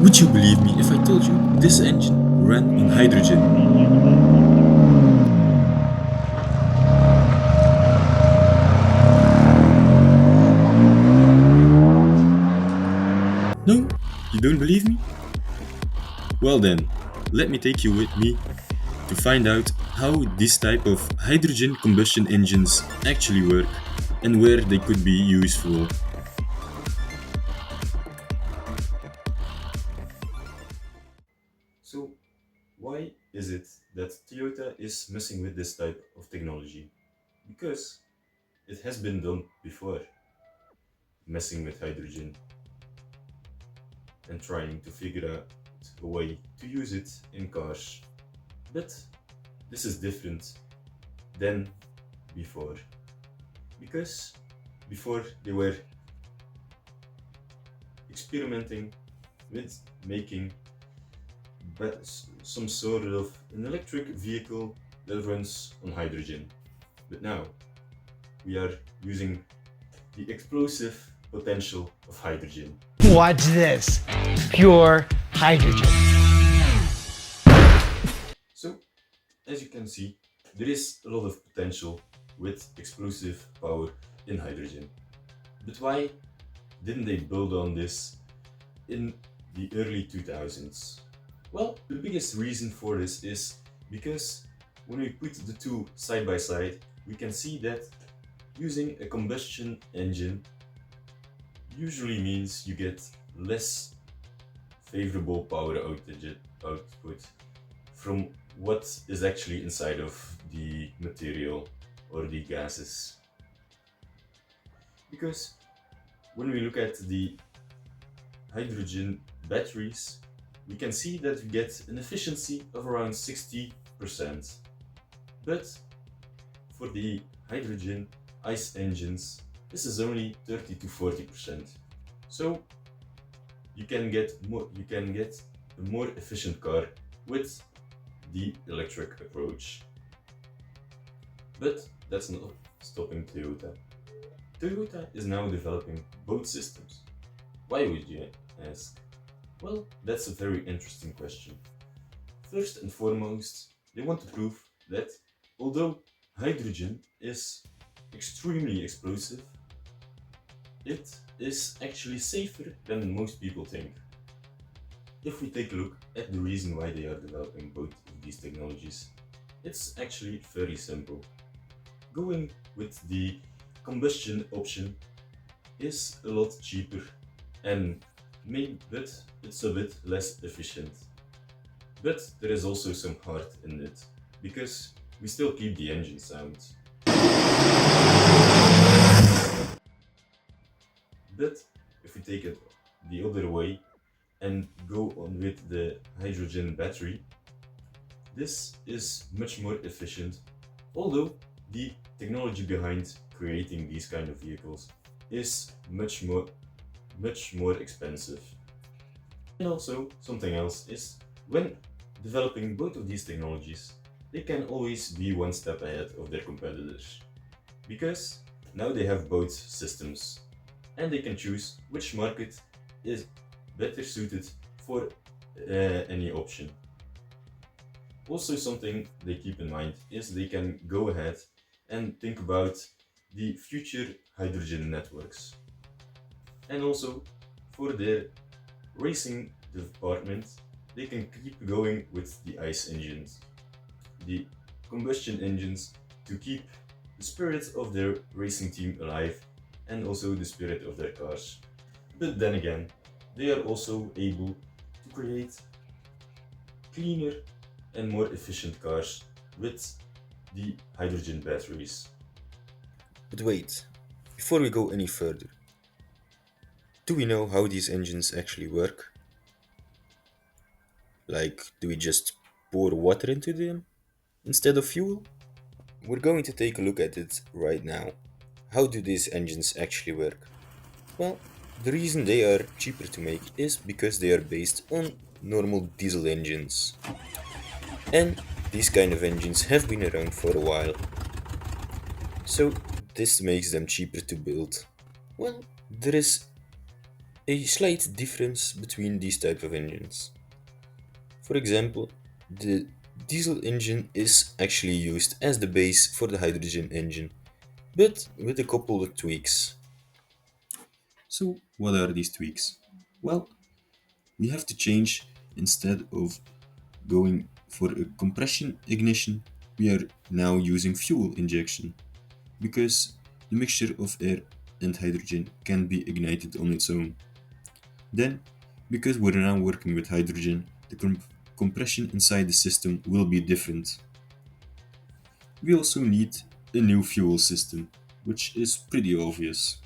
Would you believe me if I told you this engine ran on hydrogen? No? You don't believe me? Well then, let me take you with me to find out how this type of hydrogen combustion engines actually work and where they could be useful. So, why is it that Toyota is messing with this type of technology? Because it has been done before, messing with hydrogen and trying to figure out a way to use it in cars. But this is different than before. Because before they were experimenting with making some sort of an electric vehicle that runs on hydrogen. But now we are using the explosive potential of hydrogen. Watch this. Pure hydrogen. So, as you can see, there is a lot of potential with explosive power in hydrogen. But why didn't they build on this in the early 2000s? Well, the biggest reason for this is because when we put the two side by side, we can see that using a combustion engine usually means you get less favorable power output from what is actually inside of the material or the gases. Because when we look at the hydrogen batteries, we can see that we get an efficiency of around 60%. But for the hydrogen ICE engines, this is only 30 to 40%. So you can get a more efficient car with the electric approach. But that's not stopping Toyota. Toyota is now developing both systems. Why would you ask? Well, that's a very interesting question. First and foremost, they want to prove that although hydrogen is extremely explosive, it is actually safer than most people think. If we take a look at the reason why they are developing both of these technologies, it's actually very simple. Going with the combustion option is a lot cheaper and but it's a bit less efficient. But there is also some heart in it, because we still keep the engine sound. But if we take it the other way and go on with the hydrogen battery, this is much more efficient, although the technology behind creating these kind of vehicles is much more expensive. And also something else is when developing both of these technologies, they can always be one step ahead of their competitors, because now they have both systems and they can choose which market is better suited for any option. Also, something they keep in mind is they can go ahead and think about the future hydrogen networks. And also, for their racing department, they can keep going with the ICE engines, the combustion engines, to keep the spirit of their racing team alive and also the spirit of their cars. But then again, they are also able to create cleaner and more efficient cars with the hydrogen batteries. But wait, before we go any further, do we know how these engines actually work? Like, do we just pour water into them instead of fuel? We're going to take a look at it right now. How do these engines actually work? Well, the reason they are cheaper to make is because they are based on normal diesel engines. And these kind of engines have been around for a while. So this makes them cheaper to build. Well, there is a slight difference between these type of engines. For example, the diesel engine is actually used as the base for the hydrogen engine, but with a couple of tweaks. So, what are these tweaks? Well, we have to change, instead of going for a compression ignition, we are now using fuel injection because the mixture of air and hydrogen can be ignited on its own. Then, because we're now working with hydrogen, the compression inside the system will be different. We also need a new fuel system, which is pretty obvious.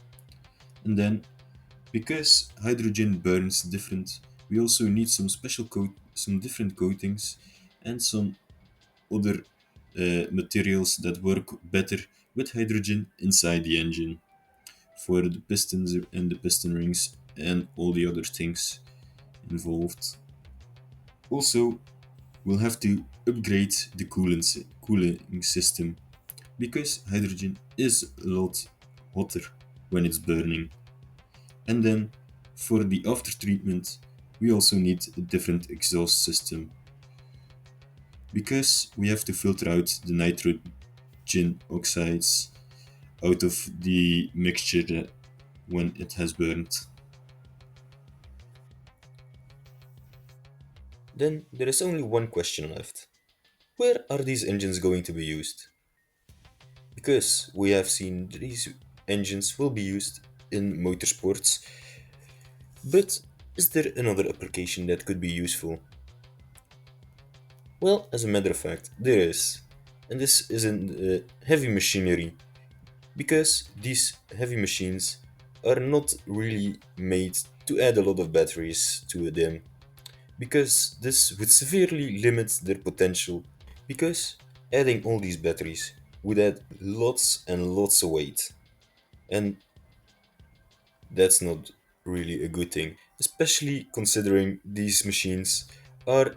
And then, because hydrogen burns different, we also need some some different coatings and some other materials that work better with hydrogen inside the engine for the pistons and the piston rings and all the other things involved. Also, we'll have to upgrade the cooling system because hydrogen is a lot hotter when it's burning. And then for the after treatment, we also need a different exhaust system because we have to filter out the nitrogen oxides out of the mixture when it has burned. Then there is only one question left. Where are these engines going to be used? Because we have seen these engines will be used in motorsports, but is there another application that could be useful? Well, as a matter of fact, there is. And this is in heavy machinery, because these heavy machines are not really made to add a lot of batteries to them, because this would severely limit their potential, because adding all these batteries would add lots and lots of weight, and that's not really a good thing, especially considering these machines are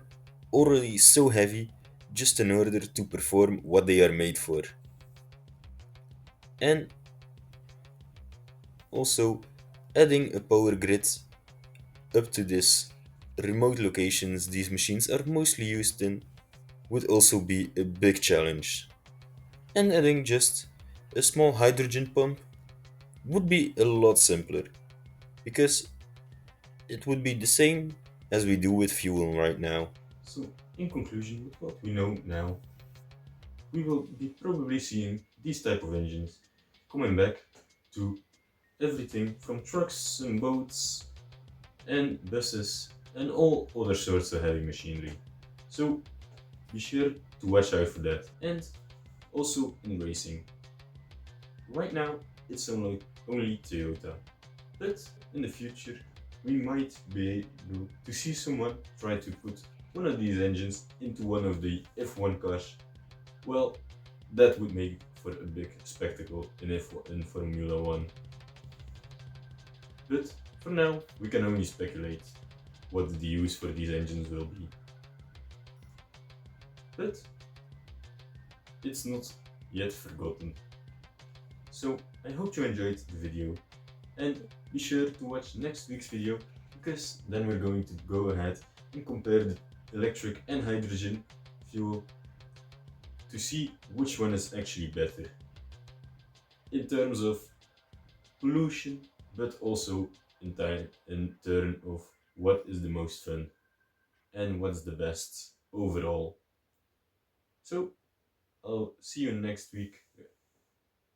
already so heavy just in order to perform what they are made for. And also, adding a power grid up to this remote locations these machines are mostly used in would also be a big challenge. And adding just a small hydrogen pump would be a lot simpler, because it would be the same as we do with fuel right now. So, in conclusion, with what we know now, we will be probably seeing these type of engines coming back to everything from trucks and boats and buses and all other sorts of heavy machinery. So be sure to watch out for that. And also in racing. Right now it's only Toyota, but in the future we might be able to see someone try to put one of these engines into one of the F1 cars. Well, that would make for a big spectacle in F1 in Formula 1. But for now, we can only speculate what the use for these engines will be. But it's not yet forgotten. So I hope you enjoyed the video, and be sure to watch next week's video, because then we're going to go ahead and compare the electric and hydrogen fuel to see which one is actually better in terms of pollution, but also in turn of what is the most fun and what's the best overall. So I'll see you next week